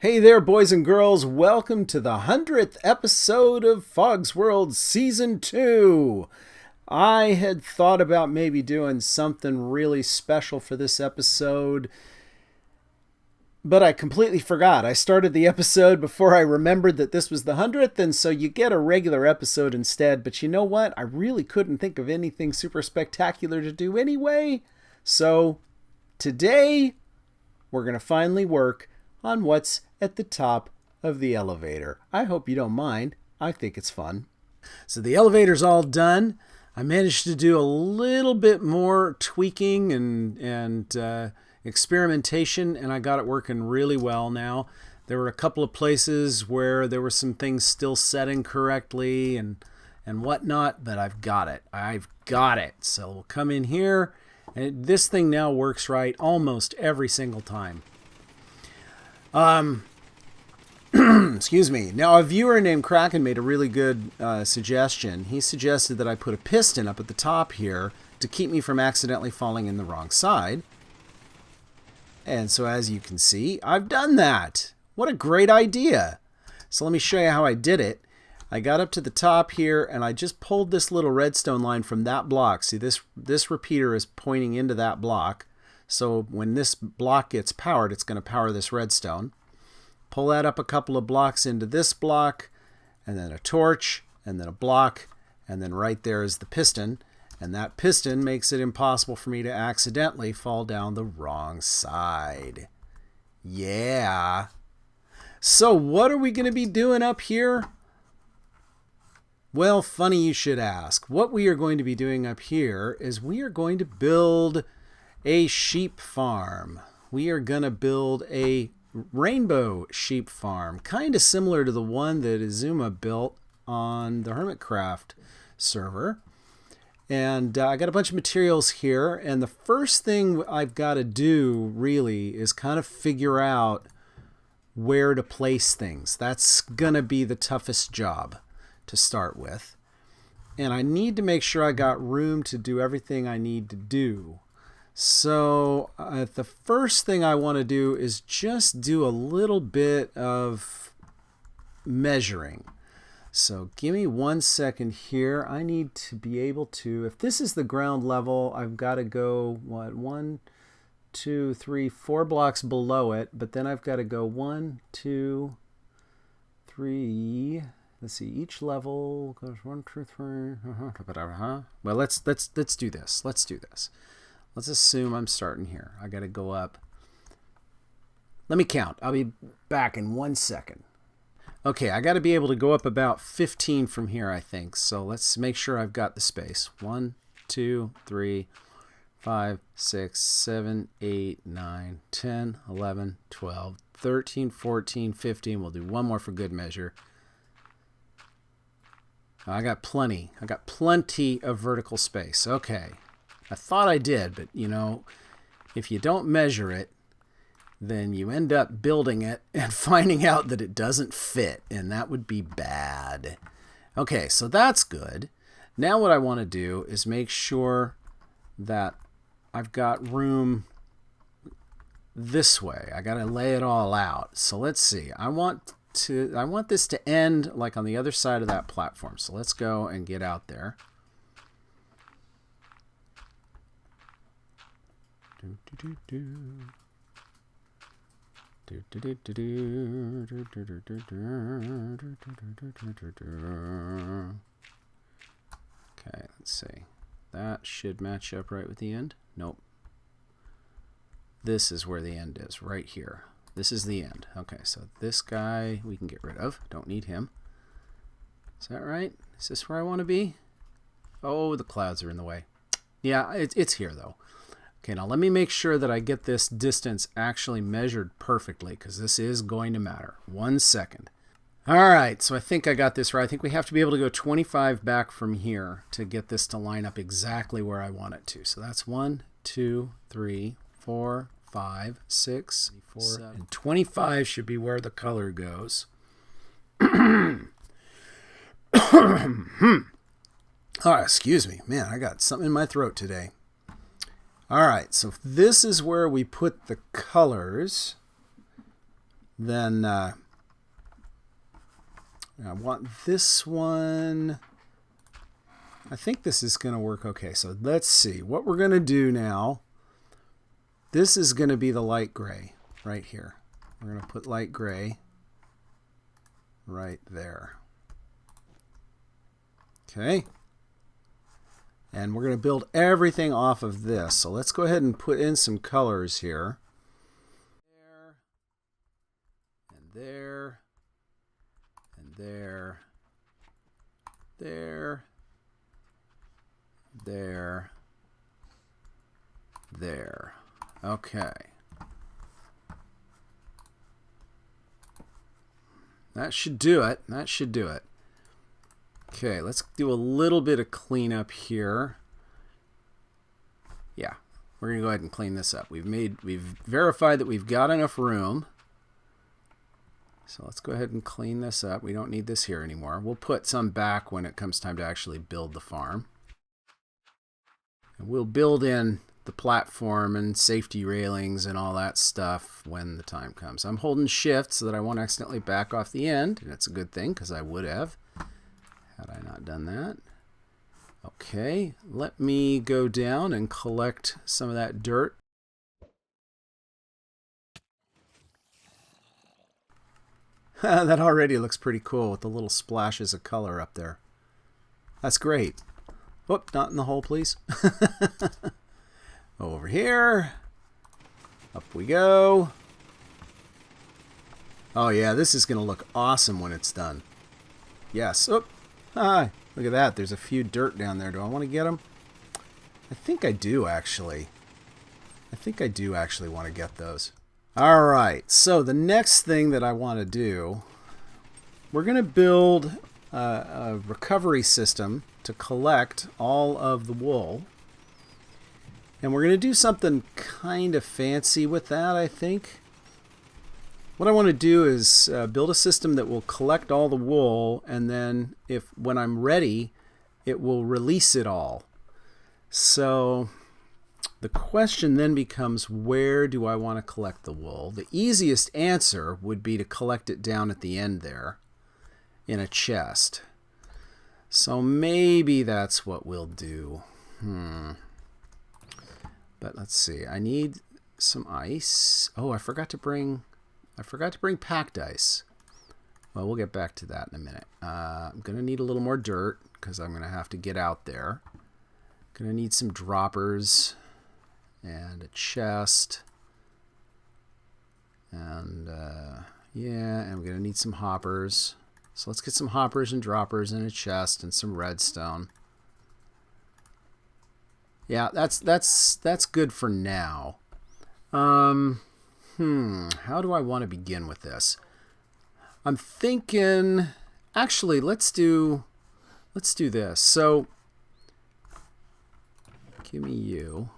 Hey there, boys and girls. Welcome to the 100th episode of Fog's World Season 2. I had thought about maybe doing something really special for this episode, but I completely forgot. I started the episode before I remembered that this was the 100th, and so you get a regular episode instead. But you know what? I really couldn't think of anything super spectacular to do anyway. So today, we're going to finally work on what's at the top of the elevator. I hope you don't mind. I think it's fun. So the elevator's all done. I managed to do a little bit more tweaking and experimentation, and I got it working really well now. There were a couple of places where there were some things still set incorrectly and whatnot, but I've got it. I've got it. So we'll come in here, and this thing now works right almost every single time. Excuse me. Now, a viewer named Kraken made a really good suggestion. He suggested that I put a piston up at the top here to keep me from accidentally falling in the wrong side. And so, as you can see, I've done that. What a great idea. So let me show you how I did it. I got up to the top here, and I just pulled this little redstone line from that block. See, this repeater is pointing into that block. So when this block gets powered, it's going to power this redstone. Pull that up a couple of blocks into this block, and then a torch, and then a block, and then right there is the piston. And that piston makes it impossible for me to accidentally fall down the wrong side. Yeah. So what are we going to be doing up here? Well, funny you should ask. What we are going to be doing up here is we are going to build a sheep farm. We are going to build a rainbow sheep farm, kind of similar to the one that Izuma built on the Hermitcraft server. And I got a bunch of materials here, and the first thing I've got to do really is kind of figure out where to place things. That's gonna be the toughest job to start with, and I need to make sure I got room to do everything I need to do. So the first thing I want to do is just do a little bit of measuring. So give me 1 second here. I need to be able to, if this is the ground level, I've got to go, what, 1, 2, 3, 4 blocks below it, but then I've got to go 1, 2, 3, let's see, each level goes 1, 2, 3, well, let's do this. Let's do this. Let's assume I'm starting here. I got to go up. Let me count. I'll be back in 1 second. Okay, I got to be able to go up about 15 from here, I think. So let's make sure I've got the space. 1, 2, 3, 5, 6, 7, 8, 9, 10, 11, 12, 13, 14, 15. We'll do one more for good measure. I got plenty. I got plenty of vertical space. Okay. I thought I did, but you know, if you don't measure it, then you end up building it and finding out that it doesn't fit, and that would be bad. Okay, so that's good. Now what I want to do is make sure that I've got room this way. I got to lay it all out. So let's see. I want this to end like on the other side of that platform. So let's go and get out there. Okay, let's see. That should match up right with the end. Nope. This is where the end is, right here. This is the end. Okay, so this guy we can get rid of. Don't need him. Is that right? Is this where I want to be? Oh, the clouds are in the way. Yeah, it's here though. Okay, now let me make sure that I get this distance actually measured perfectly, because this is going to matter. 1 second. All right, so I think I got this right. I think we have to be able to go 25 back from here to get this to line up exactly where I want it to. So that's 1, 2, 3, 4, 5, 6, 7, and 25 should be where the color goes. Oh, excuse me. Man, I got something in my throat today. All right, so this is where we put the colors. then I want this one. I think this is going to work okay. So let's see what we're going to do now. This is going to be the light gray right here. We're going to put light gray right there. Okay. And we're going to build everything off of this. So let's go ahead and put in some colors here. There. And there. There. There. There. Okay. That should do it. That should do it. Okay, let's do a little bit of cleanup here. Yeah, we're gonna go ahead and clean this up. We've verified that we've got enough room. So let's go ahead and clean this up. We don't need this here anymore. We'll put some back when it comes time to actually build the farm. And we'll build in the platform and safety railings and all that stuff when the time comes. I'm holding shift so that I won't accidentally back off the end, and it's a good thing because I would have had I not done that. Okay, let me go down and collect some of that dirt. That already looks pretty cool with the little splashes of color up there. That's great. Whoop, not in the hole, please. Over here. Up we go. Oh yeah, this is going to look awesome when it's done. Yes. Oh, hi. Look at that. There's a few dirt down there. Do I want to get them? I think I do, actually. I think I do actually want to get those. All right. So the next thing that I want to do, we're going to build a recovery system to collect all of the wool. And we're going to do something kind of fancy with that, I think. What I want to do is build a system that will collect all the wool, and then when I'm ready, it will release it all. So the question then becomes, where do I want to collect the wool? The easiest answer would be to collect it down at the end there in a chest. So maybe that's what we'll do. But let's see. I need some ice. Oh, I forgot to bring packed ice. Well, we'll get back to that in a minute. I'm going to need a little more dirt because I'm going to have to get out there. Going to need some droppers and a chest. And yeah, and I'm going to need some hoppers. So let's get some hoppers and droppers and a chest and some redstone. Yeah, that's good for now. How do I want to begin with this? I'm thinking, actually, let's do this. So, give me you.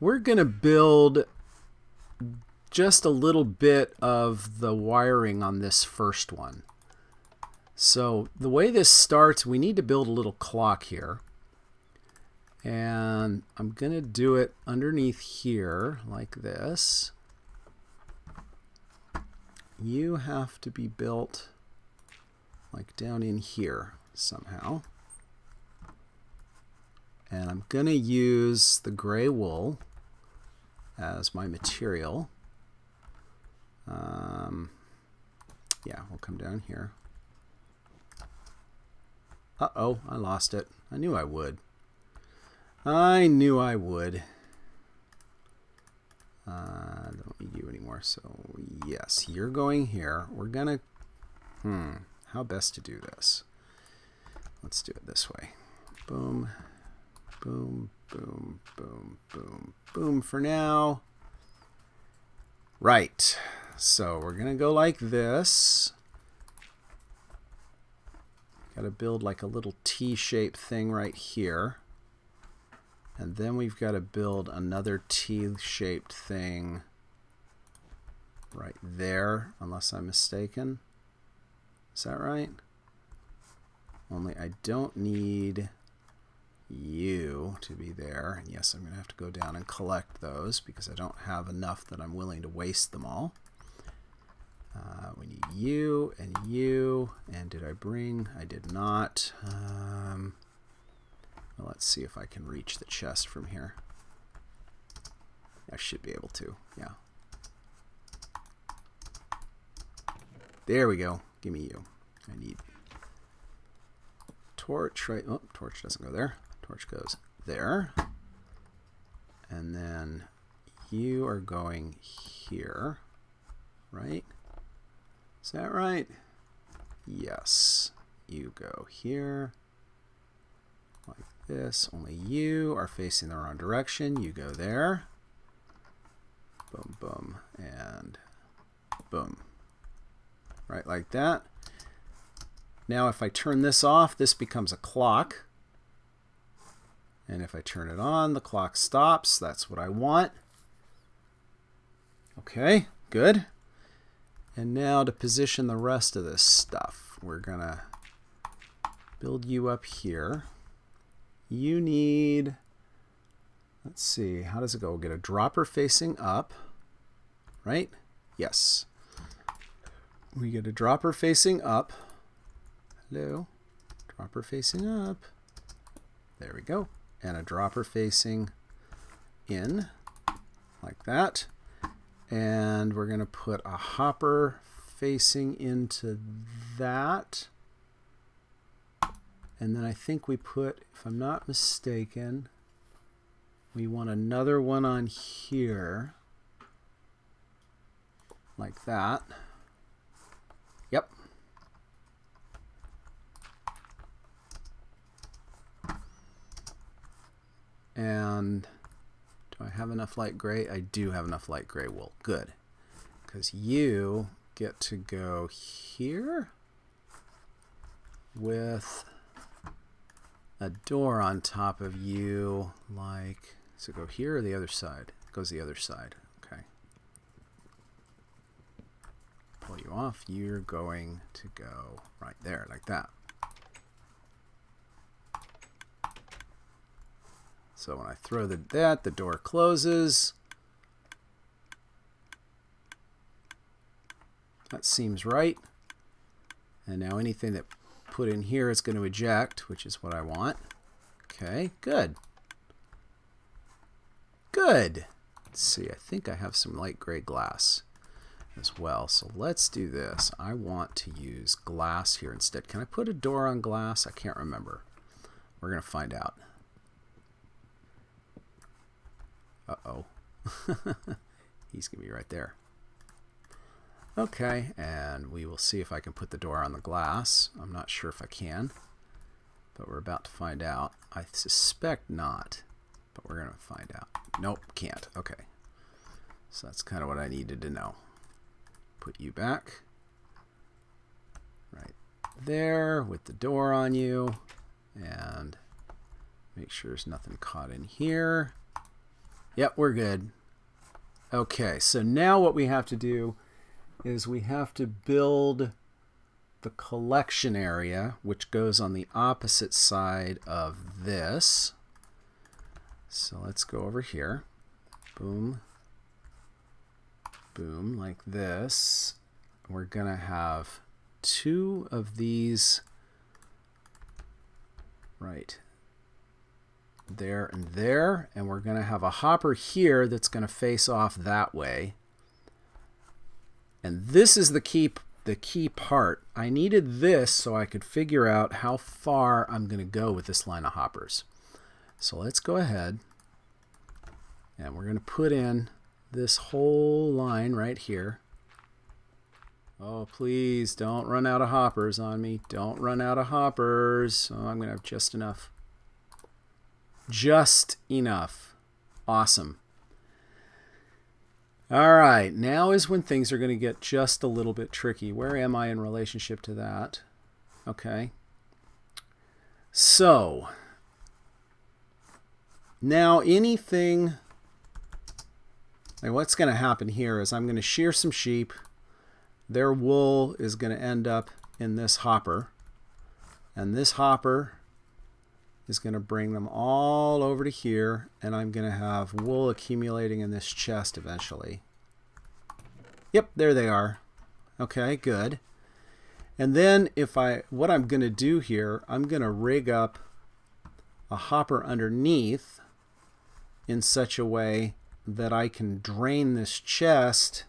We're gonna build just a little bit of the wiring on this first one. So the way this starts, we need to build a little clock here. And I'm going to do it underneath here like this. You have to be built like down in here somehow. And I'm going to use the gray wool as my material. Yeah, we'll come down here. Uh-oh, I lost it. I knew I would. I knew I would. I don't need you anymore, so yes, you're going here. We're gonna, how best to do this? Let's do it this way. Boom, boom, boom, boom, boom, boom for now. Right, so we're gonna go like this. Gotta build like a little T-shaped thing right here. And then we've got to build another T-shaped thing right there, unless I'm mistaken. Is that right? Only I don't need you to be there. And yes, I'm going to have to go down and collect those because I don't have enough that I'm willing to waste them all. We need you and you. And did I bring? I did not. Well, let's see if I can reach the chest from here. I should be able to. Yeah. There we go. Give me you. I need torch, right? Oh, torch doesn't go there. Torch goes there. And then you are going here, right? Is that right? Yes. You go here, like this. Only you are facing the wrong direction. You go there. Boom, boom, and boom. Right, like that. Now if I turn this off, this becomes a clock. And if I turn it on, the clock stops. That's what I want. Okay, good. And now to position the rest of this stuff, we're going to build you up here. You need, let's see, how does it go? We'll get a dropper facing up, right? Yes. We get a dropper facing up. Hello. Dropper facing up. There we go. And a dropper facing in, like that. And we're going to put a hopper facing into that. And then I think we put, if I'm not mistaken, we want another one on here, like that. Yep. And do I have enough light gray? I do have enough light gray wool. Good. Because you get to go here with a door on top of you, like, so go here or the other side? It goes the other side. Okay. Pull you off. You're going to go right there, like that. So when I throw that, the door closes. That seems right. And now anything that put in here is going to eject, which is what I want. Okay, good. Good. Let's see, I think I have some light gray glass as well. So let's do this. I want to use glass here instead. Can I put a door on glass? I can't remember. We're going to find out. Uh-oh. He's going to be right there. Okay, and we will see if I can put the door on the glass. I'm not sure if I can, but we're about to find out. I suspect not, but we're going to find out. Nope, can't. Okay. So that's kind of what I needed to know. Put you back right there with the door on you, and make sure there's nothing caught in here. Yep, we're good. Okay, so now what we have to do is we have to build the collection area, which goes on the opposite side of this. So let's go over here. Boom. Boom, like this. We're going to have two of these right there and there, and we're going to have a hopper here that's going to face off that way. And this is the key part. I needed this so I could figure out how far I'm going to go with this line of hoppers. So let's go ahead and we're going to put in this whole line right here. Oh, please don't run out of hoppers on me. Don't run out of hoppers. Oh, I'm going to have just enough. Just enough. Awesome. All right, now is when things are going to get just a little bit tricky. Where am I in relationship to that? Okay. So, now anything, like what's going to happen here is I'm going to shear some sheep. Their wool is going to end up in this hopper. And this hopper is going to bring them all over to here, and I'm going to have wool accumulating in this chest eventually. Yep, there they are. Okay, good. And then what I'm going to do here, I'm going to rig up a hopper underneath in such a way that I can drain this chest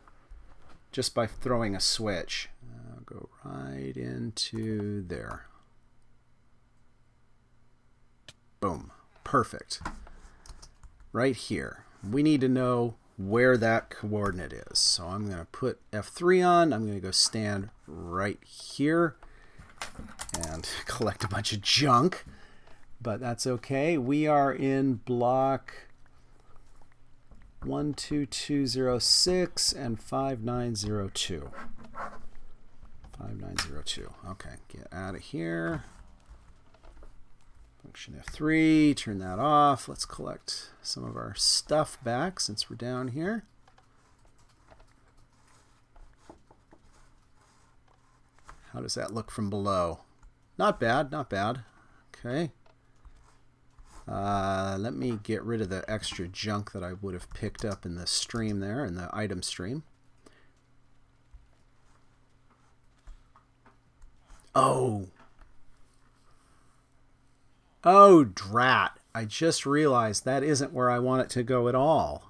just by throwing a switch. I'll go right into there. Boom. Perfect. Right here. We need to know where that coordinate is. So I'm going to put F3 on. I'm going to go stand right here and collect a bunch of junk. But that's okay. We are in block 12206 and 5902. 5902. Okay, get out of here. Function F3, turn that off. Let's collect some of our stuff back since we're down here. How does that look from below? Not bad, not bad. Okay. Let me get rid of the extra junk that I would have picked up in the stream there, in the item stream. Oh! Oh, drat. I just realized that isn't where I want it to go at all.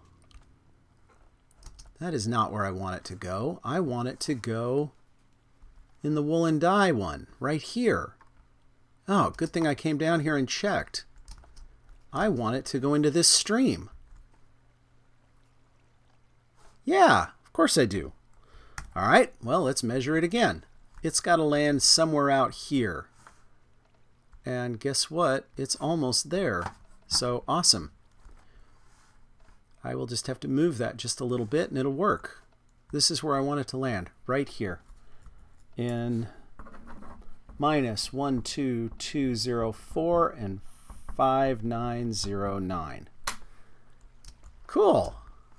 That is not where I want it to go. I want it to go in the woolen dye one, right here. Oh, good thing I came down here and checked. I want it to go into this stream. Yeah, of course I do. All right, well, let's measure it again. It's got to land somewhere out here. And guess what? It's almost there. So awesome. I will just have to move that just a little bit and it'll work. This is where I want it to land, right here. In -12204 and 5909. Cool,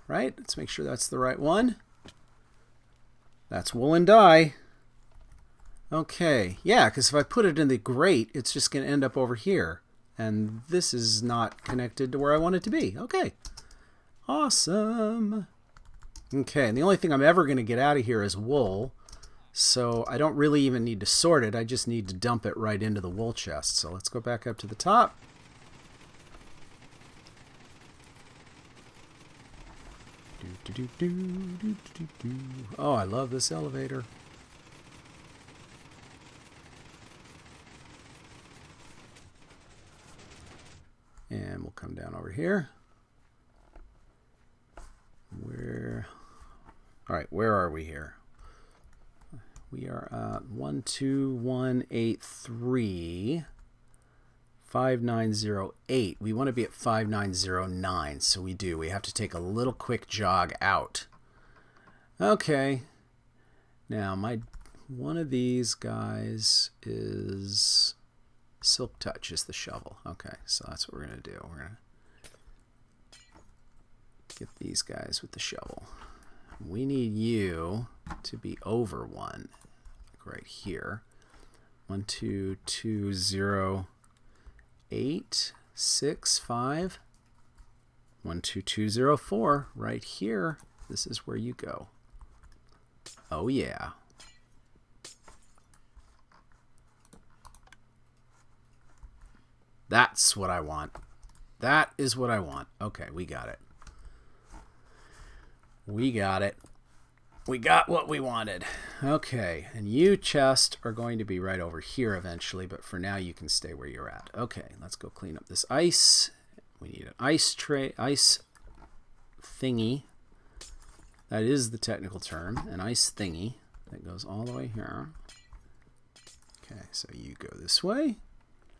right? Let's make sure that's the right one. That's woolen dye. Okay, yeah, because if I put it in the grate, it's just going to end up over here. And this is not connected to where I want it to be. Okay, awesome. Okay, and the only thing I'm ever going to get out of here is wool. So I don't really even need to sort it. I just need to dump it right into the wool chest. So let's go back up to the top. Oh, I love this elevator. And we'll come down over here. All right, where are we here? We are at 12183, 5908. We want to be at 5909, so we do. We have to take a little quick jog out. Okay. Now, one of these guys is Silk Touch is the shovel. Okay, so that's what we're going to do. We're going to get these guys with the shovel. We need you to be over one, like right here. 1220865. 12204, right here. This is where you go. Oh yeah. That's what I want. That is what I want. Okay, we got it. We got it. We got what we wanted. Okay, and you, chest, are going to be right over here eventually, but for now you can stay where you're at. Okay, let's go clean up this ice. We need an ice tray, ice thingy. That is the technical term, an ice thingy that goes all the way here. Okay, so you go this way,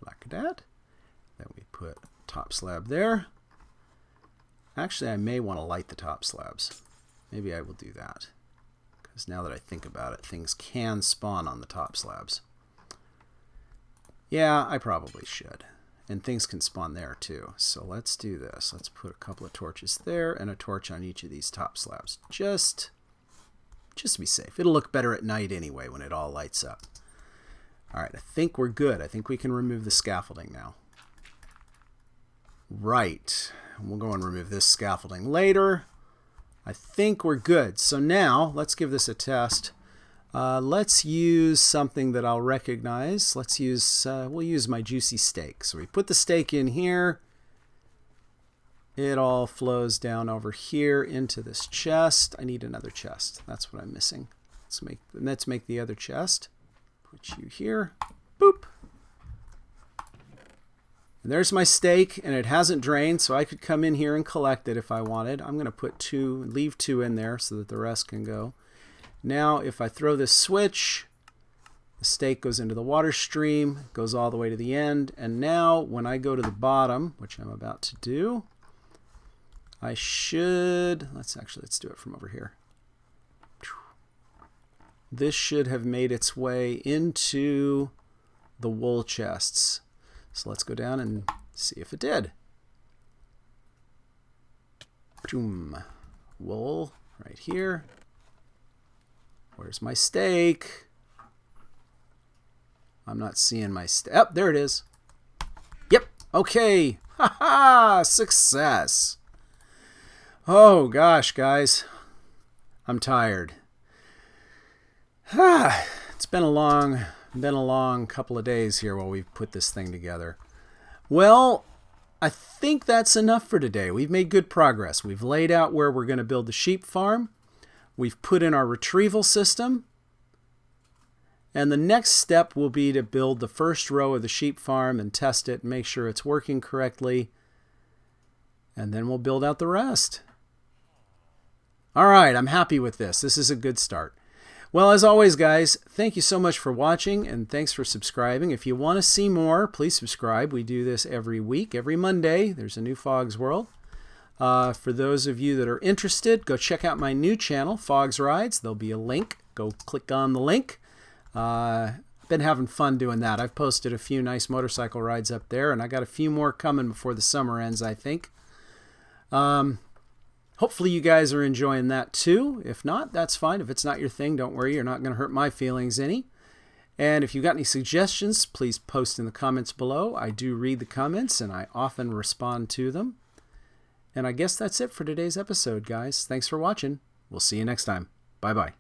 like that. Then we put top slab there. Actually, I may want to light the top slabs. Maybe I will do that. Because now that I think about it, things can spawn on the top slabs. Yeah, I probably should. And things can spawn there too. So let's do this. Let's put a couple of torches there and a torch on each of these top slabs. Just to be safe. It'll look better at night anyway when it all lights up. All right, I think we're good. I think we can remove the scaffolding now. Right. We'll go and remove this scaffolding later. I think we're good. So now, let's give this a test. Let's use something that I'll recognize. Let's use, we'll use my juicy steak. So we put the steak in here. It all flows down over here into this chest. I need another chest. That's what I'm missing. Let's make the other chest. Put you here. Boop. And there's my steak, and it hasn't drained, so I could come in here and collect it if I wanted. I'm going to leave 2 in there so that the rest can go. Now, if I throw this switch, the steak goes into the water stream, goes all the way to the end, and now when I go to the bottom, which I'm about to do, I should, let's do it from over here. This should have made its way into the wool chests. So let's go down and see if it did. Boom. Wool right here. Where's my steak? I'm not seeing my steak. Oh, there it is. Yep. Okay. Ha ha! Success. Oh gosh, guys. I'm tired. It's been a long couple of days here while we've put this thing together. Well, I think that's enough for today. We've made good progress. We've laid out where we're going to build the sheep farm. We've put in our retrieval system. And the next step will be to build the first row of the sheep farm and test it and make sure it's working correctly. And then we'll build out the rest. All right, I'm happy with this. This is a good start. Well, as always, guys, thank you so much for watching, and thanks for subscribing. If you want to see more, please subscribe. We do this every week. Every Monday, there's a new Fog's World. For those of you that are interested, go check out my new channel, Fog's Rides. There'll be a link. Go click on the link. Been having fun doing that. I've posted a few nice motorcycle rides up there, and I got a few more coming before the summer ends, I think. Hopefully you guys are enjoying that too. If not, that's fine. If it's not your thing, don't worry. You're not going to hurt my feelings any. And if you've got any suggestions, please post in the comments below. I do read the comments, and I often respond to them. And I guess that's it for today's episode, guys. Thanks for watching. We'll see you next time. Bye-bye.